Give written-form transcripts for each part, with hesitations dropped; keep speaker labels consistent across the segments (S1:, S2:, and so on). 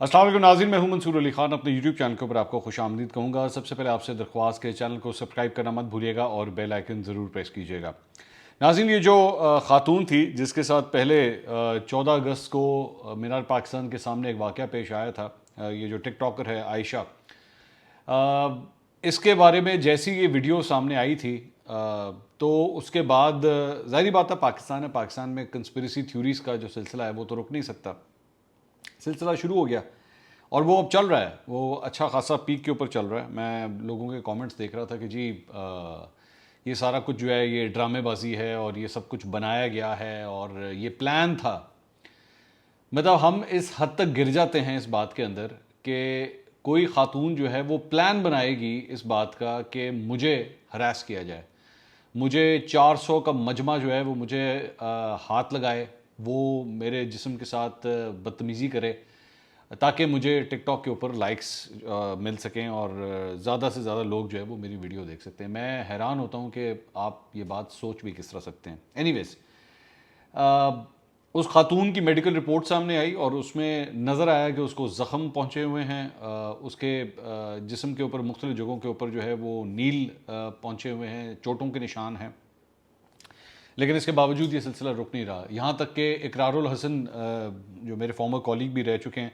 S1: अस्सलाम वालेकुम नाज़रीन, मैं हूं मंसूर अली खान। अपने यूट्यूब चैनल के ऊपर आपको खुशामदीद कहूँगा। सबसे पहले आपसे दरख्वास्त के चैनल को सब्सक्राइब करना मत भूलिएगा और बेल आइकन ज़रूर प्रेस कीजिएगा। नाज़रीन, ये जो ख़ातून थी जिसके साथ पहले 14 अगस्त को मीनार पाकिस्तान के सामने एक वाक़या पेश आया था, ये जो टिकटॉकर है आयशा, इसके बारे में जैसी ये वीडियो सामने आई थी, तो उसके बाद ज़ाहिर बात है पाकिस्तान है, पाकिस्तान में कंस्पिरेसी थ्योरीज़ का जो सिलसिला है वो तो रुक नहीं सकता। सिलसिला शुरू हो गया और वो अब चल रहा है, वो अच्छा खासा पीक के ऊपर चल रहा है। मैं लोगों के कमेंट्स देख रहा था कि जी ये सारा कुछ जो है ये ड्रामेबाजी है और ये सब कुछ बनाया गया है और ये प्लान था। मतलब हम इस हद तक गिर जाते हैं इस बात के अंदर कि कोई खातून जो है वो प्लान बनाएगी इस बात का कि मुझे हरास किया जाए, मुझे 400 का मजमा जो है वो मुझे हाथ लगाए, वो मेरे जिस्म के साथ बदतमीज़ी करे ताकि मुझे टिकटॉक के ऊपर लाइक्स मिल सकें और ज़्यादा से ज़्यादा लोग जो है वो मेरी वीडियो देख सकते हैं। मैं हैरान होता हूँ कि आप ये बात सोच भी किस तरह सकते हैं। एनीवेज, उस खातून की मेडिकल रिपोर्ट सामने आई और उसमें नज़र आया कि उसको ज़ख़म पहुँचे हुए हैं, उसके जिस्म के ऊपर मुख्तलिफ़ जगहों के ऊपर जो है वो नील पहुँचे हुए हैं, चोटों के निशान हैं। लेकिन इसके बावजूद ये सिलसिला रुक नहीं रहा, यहाँ तक कि इकरारुल हसन जो मेरे फॉर्मर कॉलीग भी रह चुके हैं,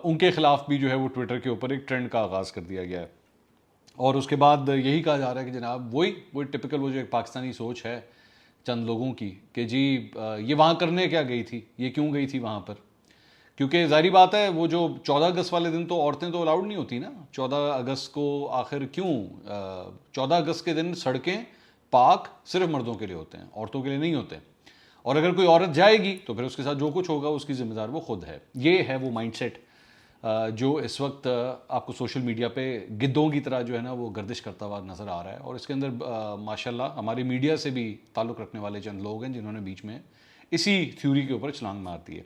S1: उनके ख़िलाफ़ भी जो है वो ट्विटर के ऊपर एक ट्रेंड का आगाज़ कर दिया गया है। और उसके बाद यही कहा जा रहा है कि जनाब वही टिपिकल वो जो एक पाकिस्तानी सोच है चंद लोगों की कि जी ये वहाँ करने क्या गई थी, ये क्यों गई थी वहाँ पर। क्योंकि ज़ाहिर बात है वो जो 14 अगस्त वाले दिन तो औरतें तो अलाउड नहीं होती ना। 14 अगस्त को आखिर क्यों 14 अगस्त के दिन सड़कें पाक सिर्फ मर्दों के लिए होते हैं, औरतों के लिए नहीं होते। और अगर कोई औरत जाएगी तो फिर उसके साथ जो कुछ होगा उसकी जिम्मेदार वो खुद है। ये है वो माइंडसेट जो इस वक्त आपको सोशल मीडिया पे गिद्धों की तरह जो है ना वो गर्दिश करता हुआ नज़र आ रहा है। और इसके अंदर माशाल्लाह हमारी मीडिया से भी ताल्लुक़ रखने वाले चंद लोग हैं जिन्होंने बीच में इसी थ्योरी के ऊपर छलांग मार दी है।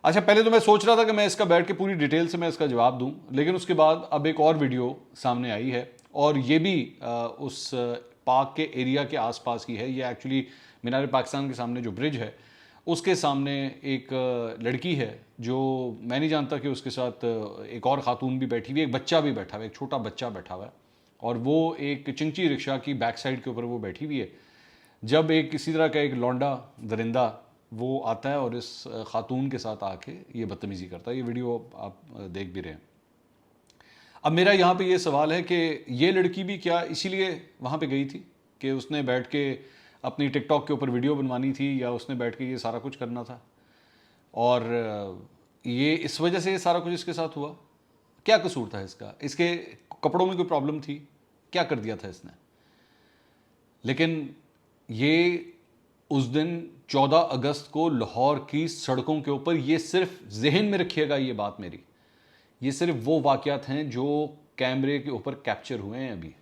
S1: अच्छा, पहले तो मैं सोच रहा था कि मैं इसका बैठ के पूरी डिटेल से मैं इसका जवाब दूं, लेकिन उसके बाद अब एक और वीडियो सामने आई है और ये भी उस पार्क के एरिया के आसपास की है। ये एक्चुअली मीनार पाकिस्तान के सामने जो ब्रिज है उसके सामने एक लड़की है जो मैं नहीं जानता कि उसके साथ एक और ख़ातून भी बैठी हुई है, एक बच्चा भी बैठा हुआ है, एक छोटा बच्चा बैठा हुआ है और वो एक चिंची रिक्शा की बैक साइड के ऊपर वो बैठी हुई है। जब एक किसी तरह का एक लौंडा दरिंदा वो आता है और इस खातून के साथ आके ये बदतमीज़ी करता है। ये वीडियो आप देख भी रहे हैं। अब मेरा यहाँ पे ये सवाल है कि ये लड़की भी क्या इसीलिए वहाँ पे गई थी कि उसने बैठ के अपनी टिकटॉक के ऊपर वीडियो बनवानी थी, या उसने बैठ के ये सारा कुछ करना था और ये इस वजह से ये सारा कुछ इसके साथ हुआ? क्या कसूर था इसका? इसके कपड़ों में कोई प्रॉब्लम थी? क्या कर दिया था इसने? लेकिन ये उस दिन 14 अगस्त को लाहौर की सड़कों के ऊपर, ये सिर्फ जहन में रखिएगा ये बात मेरी, ये सिर्फ वो वाक़यात हैं जो कैमरे के ऊपर कैप्चर हुए हैं अभी,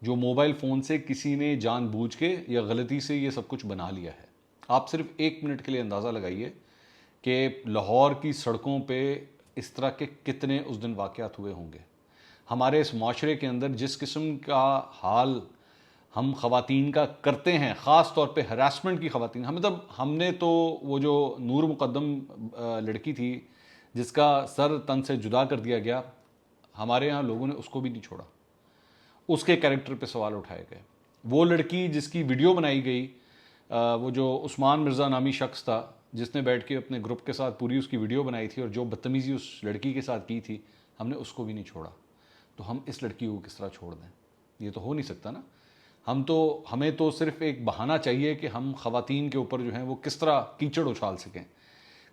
S1: जो मोबाइल फ़ोन से किसी ने जानबूझ के या गलती से ये सब कुछ बना लिया है। आप सिर्फ 1 मिनट के लिए अंदाज़ा लगाइए कि लाहौर की सड़कों पे इस तरह के कितने उस दिन वाक़यात हुए होंगे। हमारे इस माशरे के अंदर जिस किस्म का हाल हम ख़वातीन का करते हैं, ख़ास तौर पे हरासमेंट की ख़वातीन, हम मतलब हमने तो वो जो नूर मुक़द्दम लड़की थी जिसका सर तन से जुदा कर दिया गया, हमारे यहाँ लोगों ने उसको भी नहीं छोड़ा, उसके कैरेक्टर पे सवाल उठाए गए। वो लड़की जिसकी वीडियो बनाई गई, वो जो उस्मान मिर्ज़ा नामी शख्स था जिसने बैठ के अपने ग्रुप के साथ पूरी उसकी वीडियो बनाई थी और जो बदतमीज़ी उस लड़की के साथ की थी, हमने उसको भी नहीं छोड़ा। तो हम इस लड़की को किस तरह छोड़ दें? ये तो हो नहीं सकता ना। हमें तो सिर्फ एक बहाना चाहिए कि हम ख़वातीन के ऊपर जो है वो किस तरह कीचड़ उछाल सकें,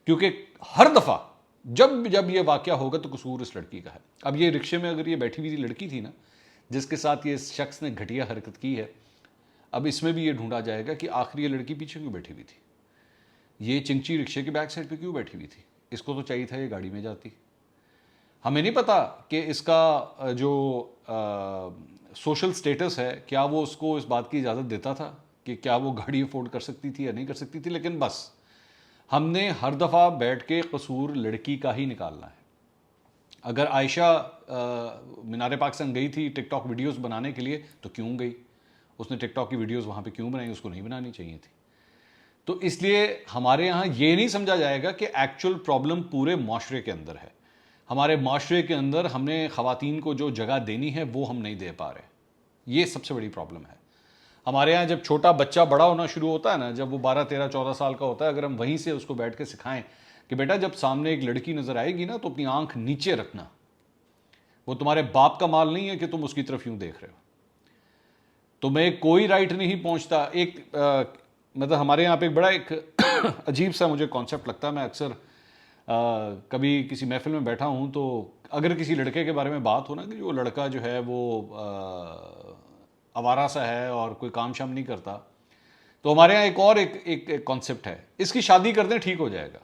S1: क्योंकि हर दफ़ा जब जब ये वाक़या होगा तो कसूर इस लड़की का है। अब ये रिक्शे में अगर ये बैठी हुई लड़की थी ना जिसके साथ ये इस शख्स ने घटिया हरकत की है, अब इसमें भी ये ढूंढा जाएगा कि आखिर ये लड़की पीछे क्यों बैठी हुई थी, ये चिंची रिक्शे की बैक साइड पे क्यों बैठी हुई थी। इसको तो चाहिए था ये गाड़ी में जाती। हमें नहीं पता कि इसका जो सोशल स्टेटस है, क्या वो उसको इस बात की इजाज़त देता था कि क्या वो गाड़ी अफोर्ड कर सकती थी या नहीं कर सकती थी, लेकिन बस हमने हर दफ़ा बैठ के कसूर लड़की का ही निकालना है। अगर आयशा मीनार पाकिस्तान गई थी टिकटॉक वीडियोस बनाने के लिए तो क्यों गई? उसने टिकटॉक की वीडियोस वहाँ पे क्यों बनाई? उसको नहीं बनानी चाहिए थी। तो इसलिए हमारे यहाँ ये नहीं समझा जाएगा कि एक्चुअल प्रॉब्लम पूरे माशरे के अंदर है। हमारे माशरे के अंदर हमने ख़वातीन को जो जगह देनी है वो हम नहीं दे पा रहे। ये सबसे बड़ी प्रॉब्लम है। हमारे यहाँ जब छोटा बच्चा बड़ा होना शुरू होता है ना, जब वो 12, 13, 14 साल का होता है, अगर हम वहीं से उसको बैठ के सिखाएं कि बेटा जब सामने एक लड़की नज़र आएगी ना तो अपनी आंख नीचे रखना, वो तुम्हारे बाप का माल नहीं है कि तुम उसकी तरफ यूं देख रहे हो, तुम्हें कोई राइट नहीं पहुंचता। मतलब हमारे यहाँ पे एक बड़ा एक अजीब सा मुझे कॉन्सेप्ट लगता है। मैं अक्सर कभी किसी महफिल में बैठा हूँ तो अगर किसी लड़के के बारे में बात हो ना कि जो लड़का जो है वो आवारा सा है और कोई काम शाम नहीं करता, तो हमारे यहाँ एक और एक कॉन्सेप्ट है, इसकी शादी कर दें ठीक हो जाएगा,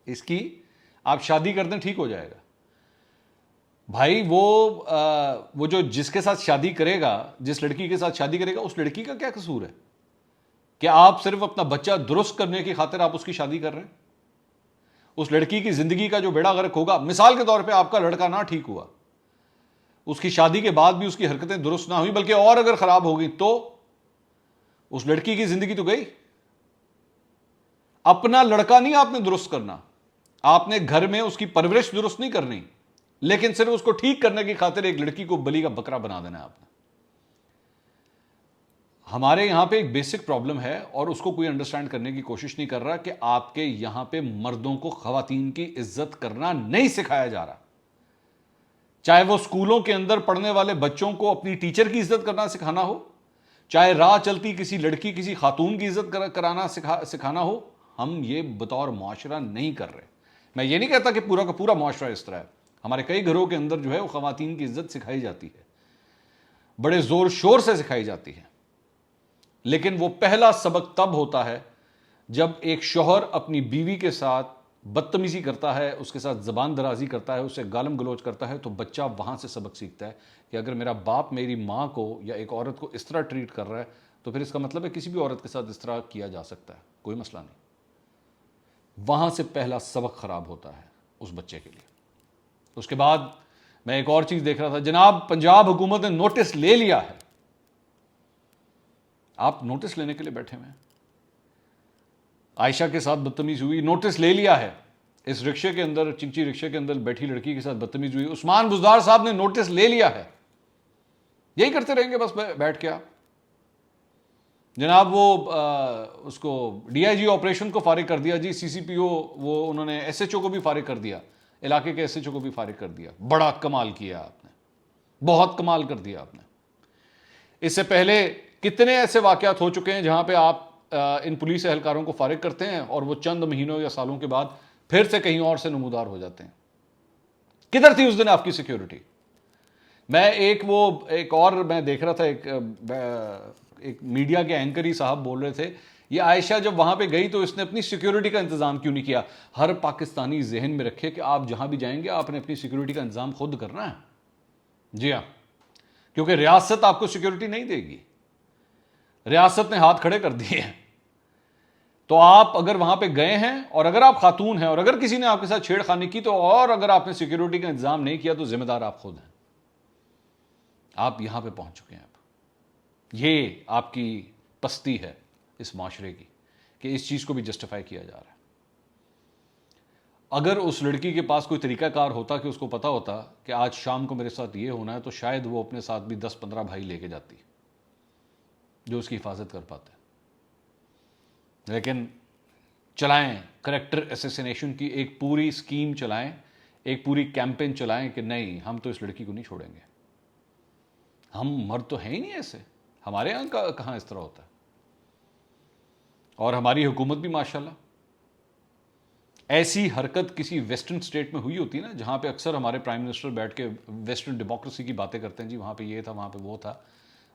S1: इसकी आप शादी कर दें ठीक हो जाएगा। भाई वो जो जिसके साथ शादी करेगा, जिस लड़की के साथ शादी करेगा, उस लड़की का क्या कसूर है कि आप सिर्फ अपना बच्चा दुरुस्त करने की खातिर आप उसकी शादी कर रहे हैं? उस लड़की की जिंदगी का जो बेड़ा गर्क होगा, मिसाल के तौर पे आपका लड़का ना ठीक हुआ, उसकी शादी के बाद भी उसकी हरकतें दुरुस्त ना हुई बल्कि और अगर खराब हो गई, तो उस लड़की की जिंदगी तो गई। अपना लड़का नहीं आपने दुरुस्त करना, आपने घर में उसकी परवरिश दुरुस्त नहीं करनी, लेकिन सिर्फ उसको ठीक करने की खातिर एक लड़की को बलि का बकरा बना देना है आपने। हमारे यहां पे एक बेसिक प्रॉब्लम है और उसको कोई अंडरस्टैंड करने की कोशिश नहीं कर रहा कि आपके यहां पे मर्दों को खवातीन की इज्जत करना नहीं सिखाया जा रहा। चाहे वो स्कूलों के अंदर पढ़ने वाले बच्चों को अपनी टीचर की इज्जत करना सिखाना हो, चाहे राह चलती किसी लड़की किसी खातून की इज्जत कराना सिखाना हो, हम ये बतौर माशरा नहीं कर रहे। मैं ये नहीं कहता कि पूरा का पूरा माशरा इस तरह है। हमारे कई घरों के अंदर जो है वो खवातीन की इज्जत सिखाई जाती है, बड़े जोर शोर से सिखाई जाती है, लेकिन वो पहला सबक तब होता है जब एक शौहर अपनी बीवी के साथ बदतमीजी करता है, उसके साथ जबान दराजी करता है, उससे गालम गलोच करता है, तो बच्चा वहां से सबक सीखता है कि अगर मेरा बाप मेरी माँ को या एक औरत को इस तरह ट्रीट कर रहा है तो फिर इसका मतलब है किसी भी औरत के साथ इस तरह किया जा सकता है, कोई मसला नहीं। वहां से पहला सबक खराब होता है उस बच्चे के लिए। उसके बाद मैं एक और चीज देख रहा था, जनाब पंजाब हुकूमत ने नोटिस ले लिया है। आप नोटिस लेने के लिए बैठे हुए हैं। आयशा के साथ बदतमीज हुई, नोटिस ले लिया है। इस रिक्शे के अंदर, चिंची रिक्शे के अंदर बैठी लड़की के साथ बदतमीज हुई, उस्मान बुजदार साहब ने नोटिस ले लिया है। यही करते रहेंगे बस बैठ के आप? जनाब वो उसको डीआईजी ऑपरेशन को फारिग कर दिया जी, सीसीपीओ वो उन्होंने एसएचओ को भी फारिग कर दिया, इलाके के एसएचओ को भी फारिग कर दिया। बड़ा कमाल किया आपने, बहुत कमाल कर दिया आपने। इससे पहले कितने ऐसे वाकयात हो चुके हैं जहां पे आप इन पुलिस एहलकारों को फारिग करते हैं और वो चंद महीनों या सालों के बाद फिर से कहीं और से नमूदार हो जाते हैं। किधर थी उस दिन आपकी सिक्योरिटी? मैं एक और मैं देख रहा था, एक मीडिया के एंकर ही साहब बोल रहे थे, ये आयशा जब वहां पे गई तो इसने अपनी सिक्योरिटी का इंतजाम क्यों नहीं किया? हर पाकिस्तानी जहन में रखे कि आप जहां भी जाएंगे आपने अपनी सिक्योरिटी का इंतजाम खुद करना है। जी हाँ, क्योंकि रियासत आपको सिक्योरिटी नहीं देगी, रियासत ने हाथ खड़े कर दिए हैं। तो आप अगर वहां पे गए हैं और अगर आप खातून हैं और अगर किसी ने आपके साथ छेड़खानी की तो, और अगर आपने सिक्योरिटी का इंतजाम नहीं किया तो जिम्मेदार आप खुद हैं। आप यहां पे पहुंच चुके हैं। अब ये आपकी पस्ती है इस माशरे की कि इस चीज को भी जस्टिफाई किया जा रहा है। अगर उस लड़की के पास कोई तरीकाकार होता कि उसको पता होता कि आज शाम को मेरे साथ ये होना है, तो शायद वो अपने साथ भी 10-15 भाई लेके जाती जो उसकी हिफाजत कर पाते। लेकिन चलाएं, करेक्टर असैसिनेशन की एक पूरी स्कीम चलाएं, एक पूरी कैंपेन चलाएं कि नहीं हम तो इस लड़की को नहीं छोड़ेंगे। हम मर्द तो हैं ही नहीं ऐसे, हमारे यहां कहां इस तरह होता है। और हमारी हुकूमत भी माशाल्लाह, ऐसी हरकत किसी वेस्टर्न स्टेट में हुई होती ना, जहां पे अक्सर हमारे प्राइम मिनिस्टर बैठ के वेस्टर्न डेमोक्रेसी की बातें करते हैं, जी वहां पे ये था, वहां पे वो था,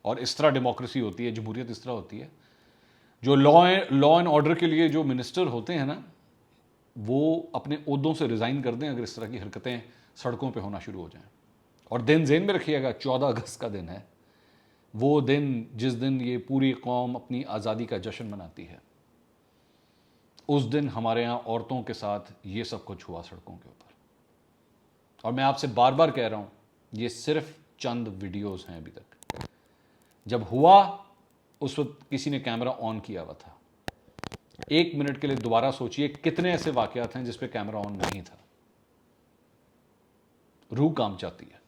S1: और इस तरह डेमोक्रेसी होती है, जमहूरियत इस तरह होती है। जो लॉ एंड ऑर्डर के लिए जो मिनिस्टर होते हैं ना, वो अपने ओहदों से रिजाइन कर दें अगर इस तरह की हरकतें सड़कों पे होना शुरू हो जाएं। और दिन जेन में रखिएगा, 14 अगस्त का दिन है, वो दिन जिस दिन ये पूरी कौम अपनी आज़ादी का जश्न मनाती है। उस दिन हमारे यहाँ औरतों के साथ ये सब कुछ हुआ सड़कों के ऊपर। और मैं आपसे बार बार कह रहा हूँ, ये सिर्फ चंद वीडियोस हैं अभी तक। जब हुआ उस वक्त किसी ने कैमरा ऑन किया हुआ था, 1 मिनट के लिए दोबारा सोचिए कितने ऐसे वाकयात हैं जिस पे कैमरा ऑन नहीं था। रूह काम चाहती है।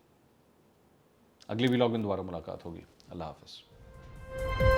S1: अगले व्लॉग में दोबारा मुलाकात होगी। अल्लाह हाफिज।